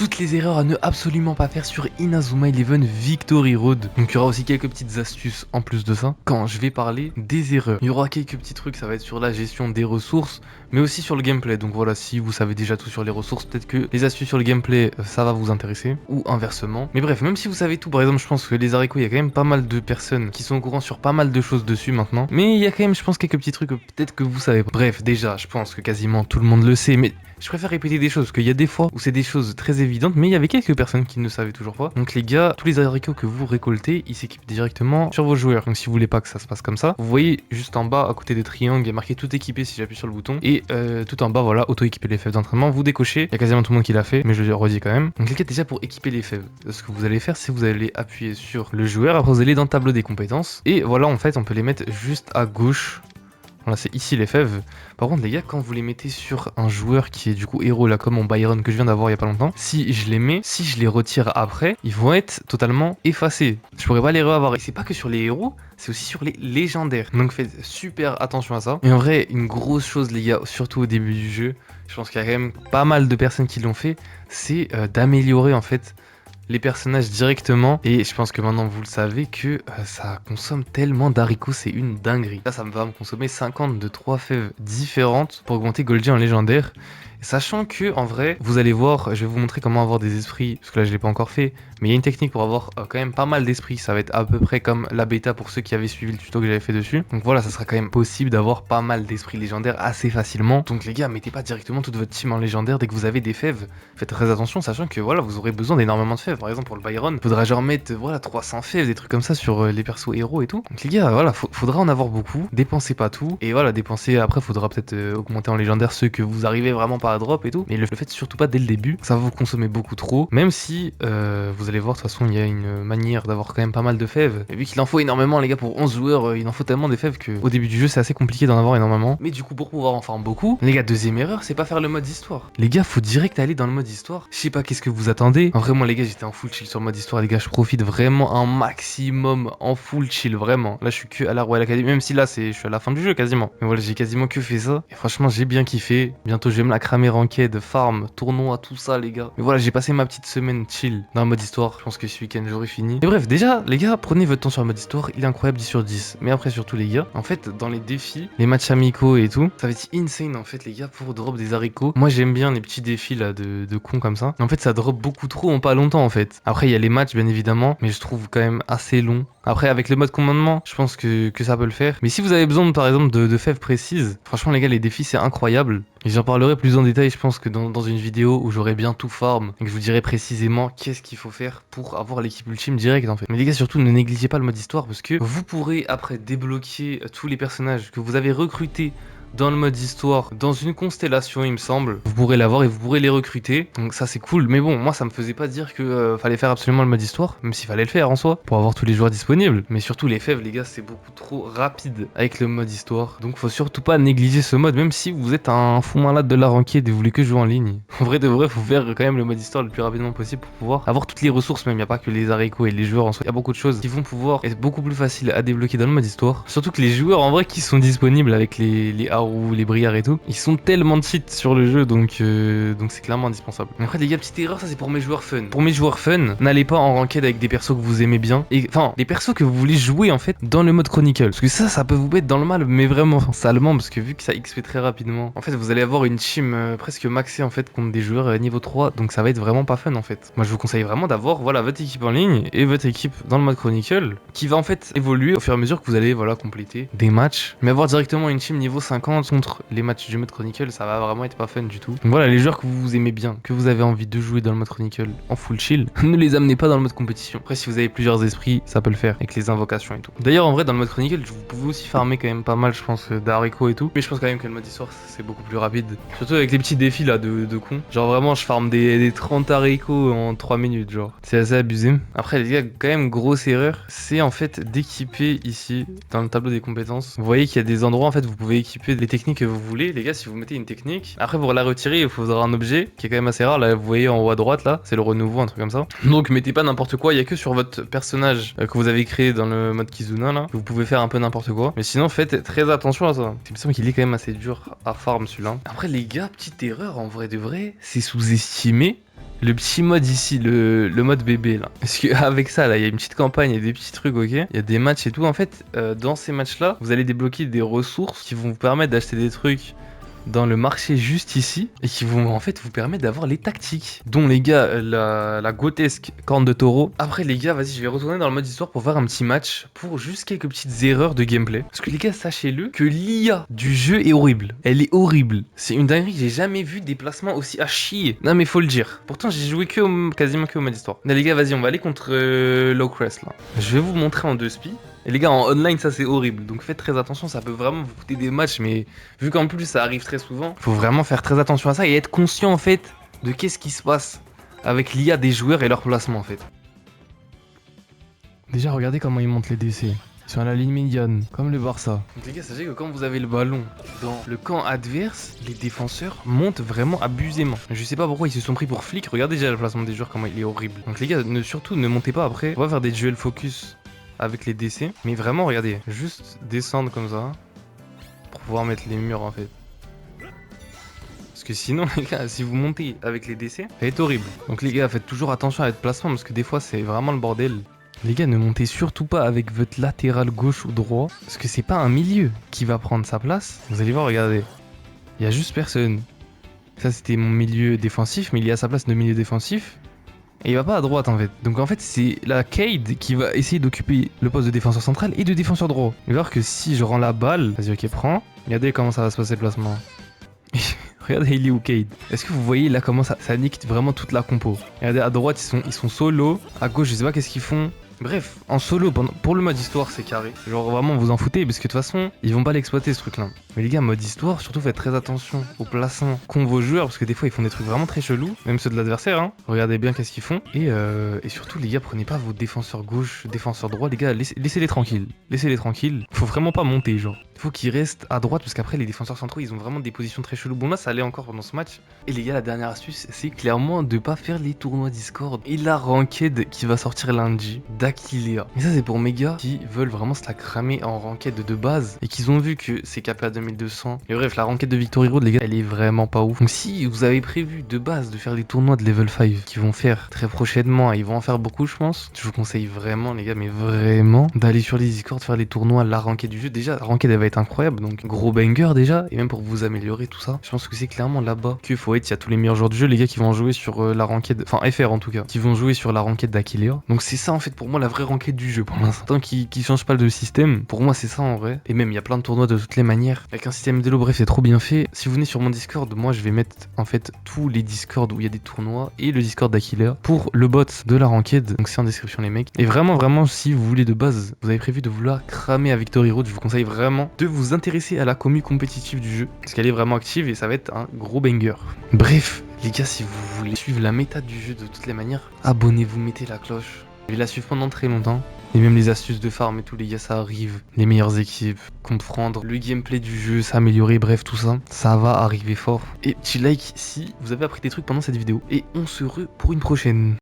toutes les erreurs à ne absolument pas faire sur Inazuma Eleven Victory Road. Donc il y aura aussi quelques petites astuces en plus de ça quand je vais parler des erreurs. Il y aura quelques petits trucs, ça va être sur la gestion des ressources, mais aussi sur le gameplay. Donc voilà, si vous savez déjà tout sur les ressources, peut-être que les astuces sur le gameplay, ça va vous intéresser, ou inversement. Mais bref, même si vous savez tout, par exemple, je pense que les haricots, il y a quand même pas mal de personnes qui sont au courant sur pas mal de choses dessus maintenant. Mais il y a quand même, je pense, quelques petits trucs que peut-être que vous savez pas. Bref, déjà, je pense que quasiment tout le monde le sait, mais je préfère répéter des choses, parce qu'il y a des fois où c'est des choses très évidentes, mais il y avait quelques personnes qui ne savaient toujours pas. Donc les gars, tous les haricots que vous récoltez, ils s'équipent directement sur vos joueurs. Donc si vous voulez pas que ça se passe comme ça, vous voyez juste en bas, à côté des triangles, il y a marqué tout équipé si j'appuie sur le bouton. Et tout en bas, voilà, auto-équiper les fèves d'entraînement, vous décochez. Il y a quasiment tout le monde qui l'a fait, mais je le redis quand même. Donc les gars, déjà pour équiper les fèves, ce que vous allez faire, c'est vous allez appuyer sur le joueur, après vous allez dans le tableau des compétences. Et voilà, en fait, on peut les mettre juste à gauche. Voilà, c'est ici les fèves. Par contre, les gars, quand vous les mettez sur un joueur qui est du coup héros, là, comme mon Byron que je viens d'avoir il y a pas longtemps, si je les mets, si je les retire après, ils vont être totalement effacés. Je pourrais pas les reavoir. Et c'est pas que sur les héros, c'est aussi sur les légendaires. Donc faites super attention à ça. Et en vrai, une grosse chose, les gars, surtout au début du jeu, je pense qu'il y a quand même pas mal de personnes qui l'ont fait, c'est d'améliorer en fait les personnages directement. Et je pense que maintenant vous le savez que ça consomme tellement d'haricots, c'est une dinguerie. Là ça va me consommer 50 de 3 fèves différentes pour augmenter Goldie en légendaire. Et sachant que en vrai, vous allez voir, je vais vous montrer comment avoir des esprits, parce que là je l'ai pas encore fait, mais il y a une technique pour avoir quand même pas mal d'esprits. Ça va être à peu près comme la bêta pour ceux qui avaient suivi le tuto que j'avais fait dessus. Donc voilà, ça sera quand même possible d'avoir pas mal d'esprits légendaires assez facilement. Donc les gars, mettez pas directement toute votre team en légendaire dès que vous avez des fèves. Faites très attention, sachant que voilà, vous aurez besoin d'énormément de fèves. Par exemple pour le Byron, faudra genre mettre voilà 300 fèves, des trucs comme ça sur les persos héros et tout. Donc les gars, voilà, faudra en avoir beaucoup. Dépensez pas tout. Et voilà, dépensez après, faudra peut-être augmenter en légendaire ceux que vous arrivez vraiment pas à drop et tout. Mais le faites surtout pas dès le début, ça va vous consommer beaucoup trop. Même si vous allez voir, de toute façon, il y a une manière d'avoir quand même pas mal de fèves. Et vu qu'il en faut énormément, les gars, pour 11 joueurs, il en faut tellement des fèves que au début du jeu, c'est assez compliqué d'en avoir énormément. Mais du coup, pour pouvoir en farm beaucoup, les gars, deuxième erreur, c'est pas faire le mode histoire. Les gars, faut direct aller dans le mode histoire. Je sais pas qu'est-ce que vous attendez. En vrai, moi, les gars, j'étais en full chill sur le mode histoire. Les gars, je profite vraiment un maximum en full chill, vraiment. Là, je suis que à la Royal Academy, même si là, je suis à la fin du jeu quasiment. Mais voilà, j'ai quasiment que fait ça. Et franchement, j'ai bien kiffé. Bientôt, je vais me la cramer ranked, farm, tournoi, tout ça, les gars. Mais voilà, j'ai passé ma petite semaine chill dans le mode histoire. Je pense que ce week-end, j'aurai fini. Et bref, déjà, les gars, prenez votre temps sur le mode histoire. Il est incroyable, 10 sur 10. Mais après, surtout, les gars, en fait, dans les défis, les matchs amicaux et tout, ça va être insane, en fait, les gars, pour drop des haricots. Moi, j'aime bien les petits défis, là, de cons comme ça. En fait, ça drop beaucoup trop en pas longtemps, en fait. Après, il y a les matchs, bien évidemment, mais je trouve quand même assez long. Après, avec le mode commandement, je pense que ça peut le faire. Mais si vous avez besoin, par exemple, de fèves précises, franchement, les gars, les défis, c'est incroyable. Et j'en parlerai plus en détail, je pense, que dans une vidéo où j'aurai bien tout farm et que je vous dirai précisément qu'est-ce qu'il faut faire pour avoir l'équipe ultime direct, en fait. Mais les gars, surtout, ne négligez pas le mode histoire parce que vous pourrez après débloquer tous les personnages que vous avez recrutés dans le mode histoire, dans une constellation il me semble, vous pourrez l'avoir et vous pourrez les recruter, donc ça c'est cool. Mais bon, moi ça me faisait pas dire que fallait faire absolument le mode histoire, même s'il fallait le faire en soi, pour avoir tous les joueurs disponibles. Mais surtout les fèves les gars, c'est beaucoup trop rapide avec le mode histoire, donc faut surtout pas négliger ce mode, même si vous êtes un fou malade de la ranked et vous voulez que jouer en ligne. En vrai de vrai, faut faire quand même le mode histoire le plus rapidement possible pour pouvoir avoir toutes les ressources, même il y a pas que les haricots et les joueurs en soi, il y a beaucoup de choses qui vont pouvoir être beaucoup plus faciles à débloquer dans le mode histoire, surtout que les joueurs en vrai qui sont disponibles avec les ou les briards et tout, ils sont tellement de cheats sur le jeu, donc c'est clairement indispensable. Après les gars, petite erreur, ça c'est pour mes joueurs fun. Pour mes joueurs fun, n'allez pas en ranked avec des persos que vous aimez bien, et enfin les persos que vous voulez jouer en fait dans le mode chronicle, parce que ça peut vous mettre dans le mal, mais vraiment salement, parce que vu que ça XP très rapidement, en fait vous allez avoir une team presque maxée en fait contre des joueurs niveau 3, donc ça va être vraiment pas fun en fait. Moi je vous conseille vraiment d'avoir voilà votre équipe en ligne et votre équipe dans le mode chronicle, qui va en fait évoluer au fur et à mesure que vous allez voilà compléter des matchs, mais avoir directement une team niveau 50 contre les matchs du mode chronicle, ça va vraiment être pas fun du tout. Donc voilà, les joueurs que vous aimez bien, que vous avez envie de jouer dans le mode chronicle en full chill, ne les amenez pas dans le mode compétition. Après si vous avez plusieurs esprits, ça peut le faire avec les invocations et tout. D'ailleurs en vrai dans le mode chronicle, vous pouvez aussi farmer quand même pas mal je pense d'haricots et tout, mais je pense quand même que le mode histoire c'est beaucoup plus rapide. Surtout avec les petits défis là de cons. Genre vraiment je farme des 30 haricots en 3 minutes genre. C'est assez abusé. Après les gars, quand même grosse erreur, c'est en fait d'équiper ici dans le tableau des compétences. Vous voyez qu'il y a des endroits en fait vous pouvez équiper les techniques que vous voulez, les gars. Si vous mettez une technique, après pour la retirer il faudra un objet qui est quand même assez rare. Là vous voyez en haut à droite là, c'est le renouveau, un truc comme ça. Donc mettez pas n'importe quoi, il y a que sur votre personnage que vous avez créé dans le mode Kizuna là, vous pouvez faire un peu n'importe quoi. Mais sinon faites très attention à ça. Il me semble qu'il est quand même assez dur à farm celui-là. Après les gars, petite erreur en vrai de vrai, c'est sous-estimer le petit mode ici, le mode bébé là. Parce qu'avec ça là, il y a une petite campagne, il y a des petits trucs, ok. Il y a des matchs et tout. En fait, dans ces matchs là, vous allez débloquer des ressources qui vont vous permettre d'acheter des trucs dans le marché juste ici et qui vont en fait vous permettre d'avoir les tactiques, dont les gars la grotesque corne de taureau. Après les gars, vas-y, je vais retourner dans le mode histoire pour faire un petit match pour juste quelques petites erreurs de gameplay, parce que les gars, sachez-le que l'IA du jeu est horrible. Elle est horrible, c'est une dinguerie. J'ai jamais vu des placements aussi à chier. Non mais faut le dire, pourtant j'ai joué quasiment que au mode histoire. Mais les gars, vas-y, on va aller contre Lowcrest là. Je vais vous montrer en 2 spi. Et les gars, en online, ça c'est horrible. Donc faites très attention, ça peut vraiment vous coûter des matchs. Mais vu qu'en plus ça arrive très souvent, faut vraiment faire très attention à ça et être conscient en fait de qu'est-ce qui se passe avec l'IA des joueurs et leur placement en fait. Déjà, regardez comment ils montent les DC. Ils sont à la ligne médiane, comme le Barça. Donc les gars, sachez que quand vous avez le ballon dans le camp adverse, les défenseurs montent vraiment abusément. Je sais pas pourquoi ils se sont pris pour flics. Regardez déjà le placement des joueurs, comment il est horrible. Donc les gars, surtout ne montez pas après. On va faire des duels focus avec les DC, mais vraiment regardez, juste descendre comme ça pour pouvoir mettre les murs en fait, parce que sinon les gars, si vous montez avec les DC, ça va être horrible. Donc les gars, faites toujours attention à votre placement parce que des fois c'est vraiment le bordel. Les gars, ne montez surtout pas avec votre latéral gauche ou droit, parce que c'est pas un milieu qui va prendre sa place. Vous allez voir, regardez, il y a juste personne. Ça c'était mon milieu défensif, mais il est à sa place de milieu défensif. Et il va pas à droite en fait. Donc en fait c'est la Cade qui va essayer d'occuper le poste de défenseur central et de défenseur droit. Il va voir que si je rends la balle, vas-y, ok, prends. Regardez comment ça va se passer le placement. Regardez, il est où Cade. Est-ce que vous voyez là comment ça nique vraiment toute la compo. Regardez, à droite ils sont solo. À gauche je sais pas qu'est-ce qu'ils font. Bref, en solo, pour le mode histoire, c'est carré. Genre vraiment, vous en foutez, parce que de toute façon, ils vont pas l'exploiter ce truc-là. Mais les gars, mode histoire, surtout faites très attention aux placements qu'ont vos joueurs, parce que des fois, ils font des trucs vraiment très chelous, même ceux de l'adversaire, hein. Regardez bien qu'est-ce qu'ils font. Et surtout, les gars, prenez pas vos défenseurs gauche, défenseurs droit, les gars, laissez-les tranquilles. Laissez-les tranquilles. Faut vraiment pas monter, genre. Faut qu'ils restent à droite, parce qu'après, les défenseurs centraux, ils ont vraiment des positions très cheloues. Bon, là, ça allait encore pendant ce match. Et les gars, la dernière astuce, c'est clairement de pas faire les tournois Discord et la ranked qui va sortir lundi d'Aquilea. Mais ça, c'est pour mes gars qui veulent vraiment se la cramer en ranked de base et qu'ils ont vu que c'est capé à 2200. Et bref, la ranked de Victory Road, les gars, elle est vraiment pas ouf. Donc, si vous avez prévu de base de faire les tournois de level 5 qui vont faire très prochainement, et ils vont en faire beaucoup, je pense, je vous conseille vraiment, les gars, mais vraiment, d'aller sur les Discord, faire les tournois, la ranked du jeu. Déjà, la ranked, elle va être incroyable, donc gros banger déjà, et même pour vous améliorer tout ça, je pense que c'est clairement là-bas qu'il faut être. Il y a tous les meilleurs joueurs du jeu, les gars qui vont jouer sur la ranked, enfin FR en tout cas, qui vont jouer sur la ranked d'Aquilea. Donc c'est ça en fait pour moi la vraie ranked du jeu pour l'instant. Tant qu'ils changent pas de système, pour moi c'est ça en vrai. Et même il y a plein de tournois de toutes les manières, avec un système d'élo, bref c'est trop bien fait. Si vous venez sur mon Discord, moi je vais mettre en fait tous les Discord où il y a des tournois et le Discord d'Aquilea pour le bot de la ranked, donc c'est en description les mecs. Et vraiment si vous voulez de base, vous avez prévu de vouloir cramer à Victory Road, je vous conseille vraiment de vous intéresser à la commu compétitive du jeu, parce qu'elle est vraiment active et ça va être un gros banger. Bref, les gars, si vous voulez suivre la méta du jeu de toutes les manières, abonnez-vous, mettez la cloche. Je vais la suivre pendant très longtemps. Et même les astuces de farm et tout, les gars, ça arrive. Les meilleures équipes, comprendre le gameplay du jeu, s'améliorer, bref, tout ça, ça va arriver fort. Et petit like si vous avez appris des trucs pendant cette vidéo. Et on se re pour une prochaine.